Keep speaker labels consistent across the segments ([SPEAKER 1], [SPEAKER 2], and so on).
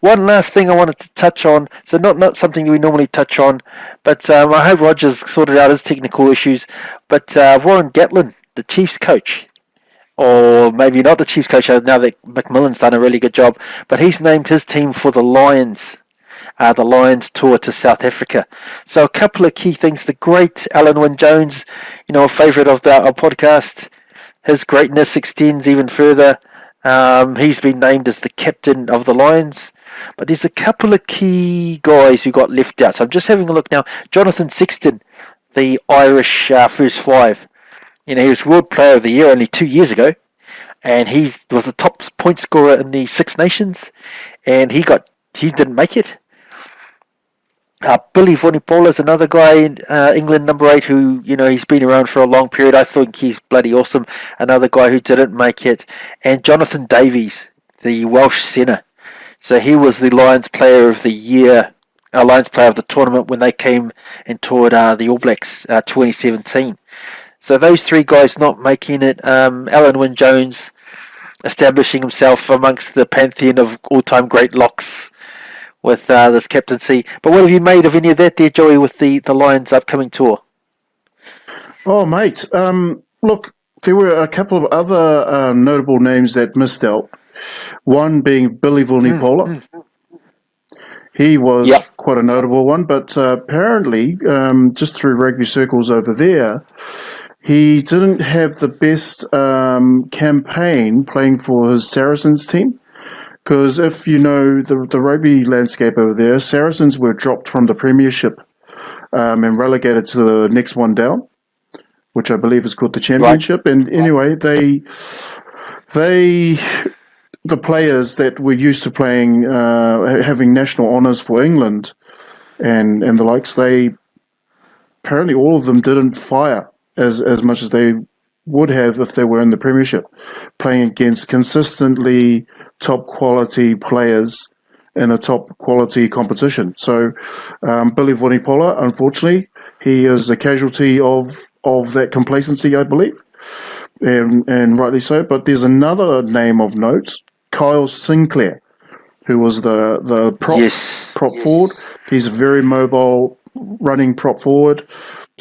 [SPEAKER 1] One last thing I wanted to touch on, so not something we normally touch on, but I hope Rogers sorted out his technical issues. But Warren Gatland, the Chiefs coach, or maybe not the Chiefs coach now that McMillan's done a really good job, but he's named his team for the Lions tour to South Africa. So a couple of key things. The great Alan Wynne-Jones, a favourite of our podcast, his greatness extends even further. He's been named as the captain of the Lions. But there's a couple of key guys who got left out. So I'm just having a look now. Jonathan Sexton, the Irish first five. He was World Player of the Year only 2 years ago. And he was the top point scorer in the Six Nations. And he didn't make it. Billy Volnipola is another guy in England, number 8, who, he's been around for a long period. I think he's bloody awesome. Another guy who didn't make it. And Jonathan Davies, the Welsh centre. So he was the Lions Player of the Year, Lions Player of the tournament when they came and toured the All Blacks 2017. So those three guys not making it. Alan Wynne-Jones establishing himself amongst the pantheon of all-time great locks with this captaincy. But what have you made of any of that there, Joey, with the Lions' upcoming tour?
[SPEAKER 2] Oh, mate. Look, there were a couple of other notable names that missed out. One being Billy Volnipola. He was quite a notable one, but apparently, just through rugby circles over there, he didn't have the best campaign playing for his Saracens team. Because if you know the rugby landscape over there, Saracens were dropped from the Premiership and relegated to the next one down, which I believe is called the Championship. Right. And anyway, the players that were used to playing, having national honours for England and the likes, apparently all of them didn't fire as much as they would have if they were in the Premiership, playing against consistently top quality players in a top quality competition. So Billy Volnipola, unfortunately, he is a casualty of that complacency, I believe, and rightly so. But there's another name of note, Kyle Sinclair, who was the prop forward. He's a very mobile running prop forward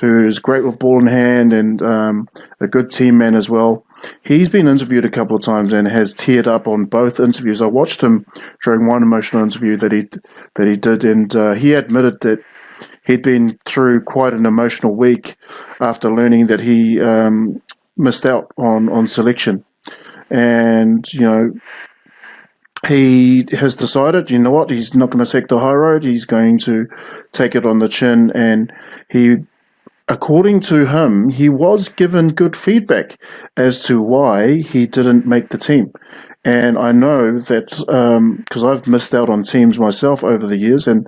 [SPEAKER 2] who's great with ball in hand and a good team man as well. He's been interviewed a couple of times and has teared up on both interviews. I watched him during one emotional interview that he did, and he admitted that he'd been through quite an emotional week after learning that he missed out on selection. And, he has decided, what, he's not going to take the high road. He's going to take it on the chin, and according to him, he was given good feedback as to why he didn't make the team. And I know that because I've missed out on teams myself over the years, and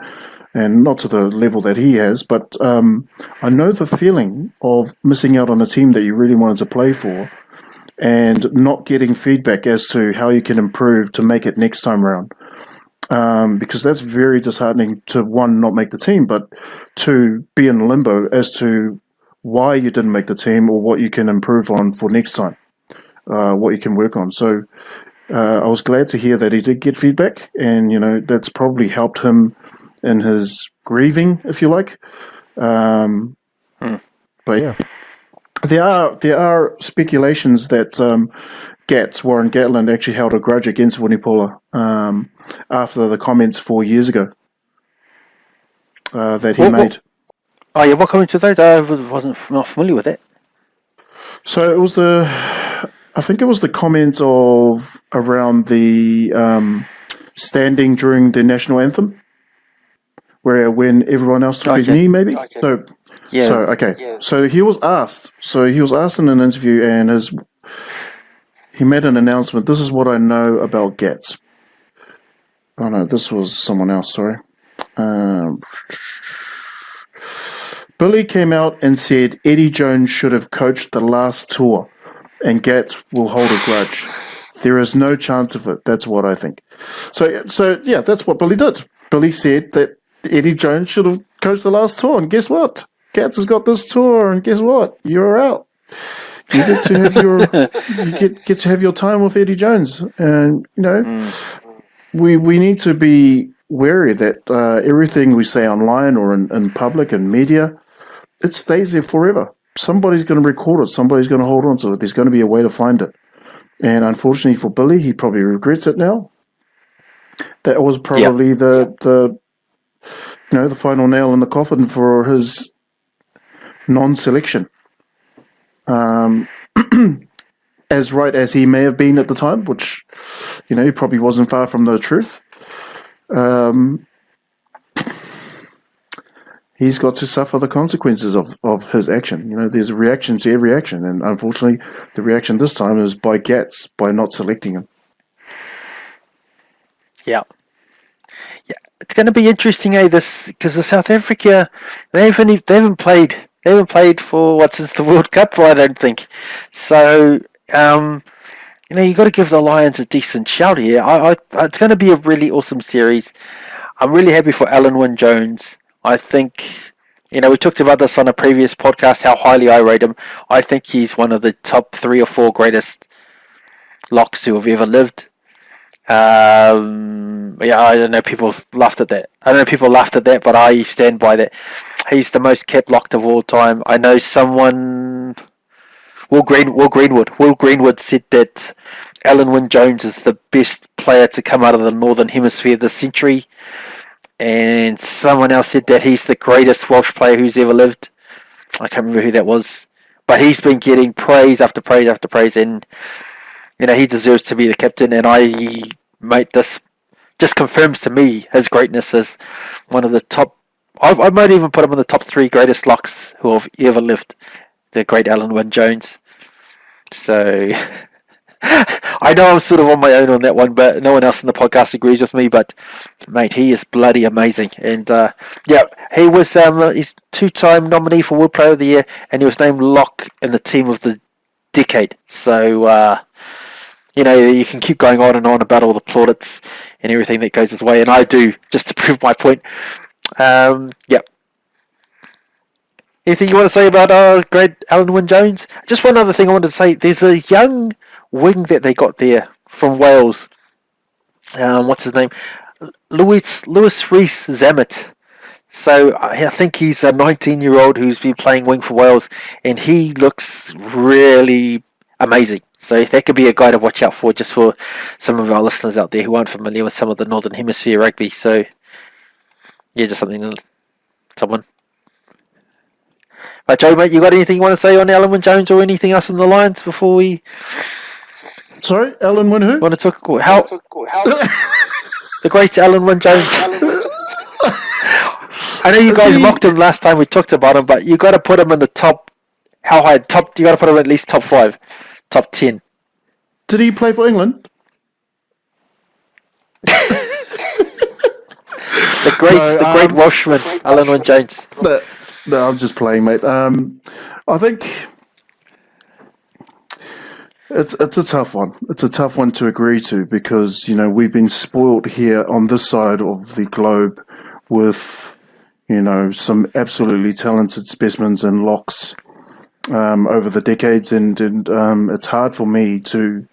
[SPEAKER 2] not to the level that he has, but I know the feeling of missing out on a team that you really wanted to play for and not getting feedback as to how you can improve to make it next time around. Because that's very disheartening to, one, not make the team, but two, be in limbo as to why you didn't make the team or what you can improve on for next time, what you can work on. So I was glad to hear that he did get feedback, and, that's probably helped him in his grieving, if you like. But yeah, there are speculations that Warren Gatland actually held a grudge against Volnipola after the comments 4 years ago that he made.
[SPEAKER 1] Oh yeah, what comments were those? I wasn't not familiar with it.
[SPEAKER 2] So it was I think it was the comment of around the standing during the national anthem, when everyone else took his knee, maybe. Okay. So he was asked. In an interview, and he made an announcement. This is what I know about Gats. Oh no, this was someone else. Sorry. Billy came out and said Eddie Jones should have coached the last tour, and Gats will hold a grudge. There is no chance of it. That's what I think. So yeah, that's what Billy did. Billy said that Eddie Jones should have coached the last tour, and guess what? Gats has got this tour, and guess what? You're out. You get to have your get to have your time with Eddie Jones, and we need to be wary that everything we say online or in public and media, it stays there forever. Somebody's going to record it. Somebody's going to hold on to it. There's going to be a way to find it. And unfortunately for Billy, he probably regrets it now. That was probably the final nail in the coffin for his non-selection. As right as he may have been at the time, which, he probably wasn't far from the truth. He's got to suffer the consequences of his action. There's a reaction to every action, and unfortunately, the reaction this time is by Gats, by not selecting him.
[SPEAKER 1] Yeah. It's going to be interesting, this because the South Africa they haven't played since the World Cup, I don't think. So you got to give the Lions a decent shout here. It's going to be a really awesome series. I'm really happy for Alan Wynne-Jones. I think, we talked about this on a previous podcast, how highly I rate him. I think he's one of the top 3 or 4 greatest locks who have ever lived. I don't know, people laughed at that. But I stand by that. He's the most kept locked of all time. I know someone, Will Greenwood said that Alan Wynne-Jones is the best player to come out of the Northern Hemisphere this century. And someone else said that he's the greatest Welsh player who's ever lived. I can't remember who that was. But he's been getting praise after praise after praise. And, he deserves to be the captain. And this just confirms to me his greatness as one of the top. I might even put him in the top 3 greatest locks who have ever lived. The great Alan Wynne-Jones. So I know I'm sort of on my own on that one, but no one else in the podcast agrees with me. But mate, he is bloody amazing, and he was he's 2-time nominee for World Player of the Year, and he was named lock in the team of the decade. So you can keep going on and on about all the plaudits and everything that goes his way, and I do just to prove my point. Anything you want to say about great Alan Wynne-Jones? Just one other thing I wanted to say. There's a young wing that they got there from Wales. What's his name? Lewis Rees-Zammit. So I think he's a 19-year-old who's been playing wing for Wales, and he looks really amazing. So that could be a guy to watch out for, just for some of our listeners out there who aren't familiar with some of the Northern Hemisphere rugby. So just something someone. Joe, mate, you got anything you want to say on Alan Wynne-Jones or anything else in the Lions before we...
[SPEAKER 2] Sorry, Alan Wynne who?
[SPEAKER 1] Want to talk how the great Alan Wynne-Jones. I know you guys mocked him last time we talked about him, but you got to put him in the top. How high? Top? You got to put him at least top 5, top 10.
[SPEAKER 2] Did he play for England?
[SPEAKER 1] the great Welshman, Alan Wynne-Jones.
[SPEAKER 2] No, I'm just playing, mate. I think it's a tough one. It's a tough one to agree to because, we've been spoiled here on this side of the globe with, some absolutely talented specimens and locks over the decades. And it's hard for me to,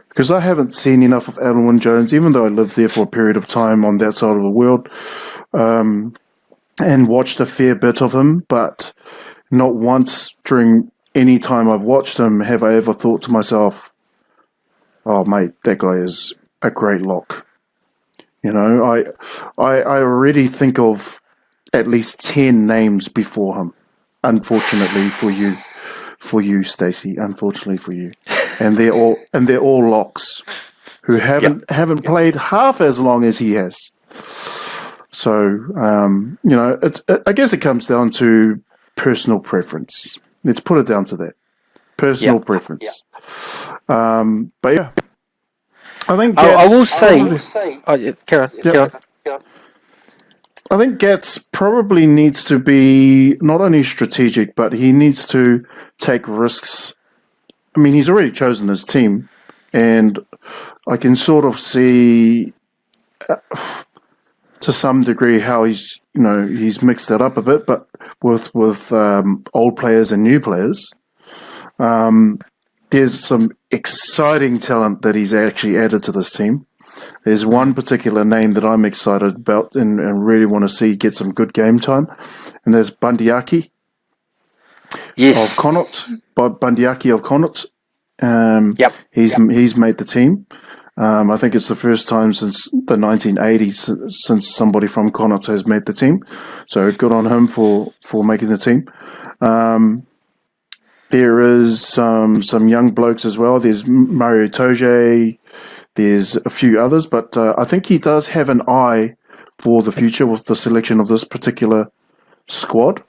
[SPEAKER 2] because I haven't seen enough of Alan Wynne-Jones, even though I lived there for a period of time on that side of the world. And watched a fair bit of him, but not once during any time I've watched him have I ever thought to myself, oh, mate, that guy is a great lock. I already think of at least 10 names before him, unfortunately for you, Stacey, unfortunately for you. And they're all locks who haven't played half as long as he has. So, I guess it comes down to personal preference. Let's put it down to that. Personal preference. Yeah. But yeah. I think Gats,
[SPEAKER 1] I will say... Carry on.
[SPEAKER 2] I think Gats probably needs to be not only strategic, but he needs to take risks. I mean, he's already chosen his team, and I can sort of see... to some degree how he's mixed it up a bit, but with old players and new players, there's some exciting talent that he's actually added to this team. There's one particular name that I'm excited about and really want to see get some good game time, and there's Bundyaki
[SPEAKER 1] Yes.
[SPEAKER 2] of Connacht. Bundyaki of Connacht.
[SPEAKER 1] Yep.
[SPEAKER 2] He's made the team. I think it's the first time since the 1980s since somebody from Connacht has made the team. So good on him for making the team. There is some young blokes as well. There's Mario Toge. There's a few others, but I think he does have an eye for the future with the selection of this particular squad.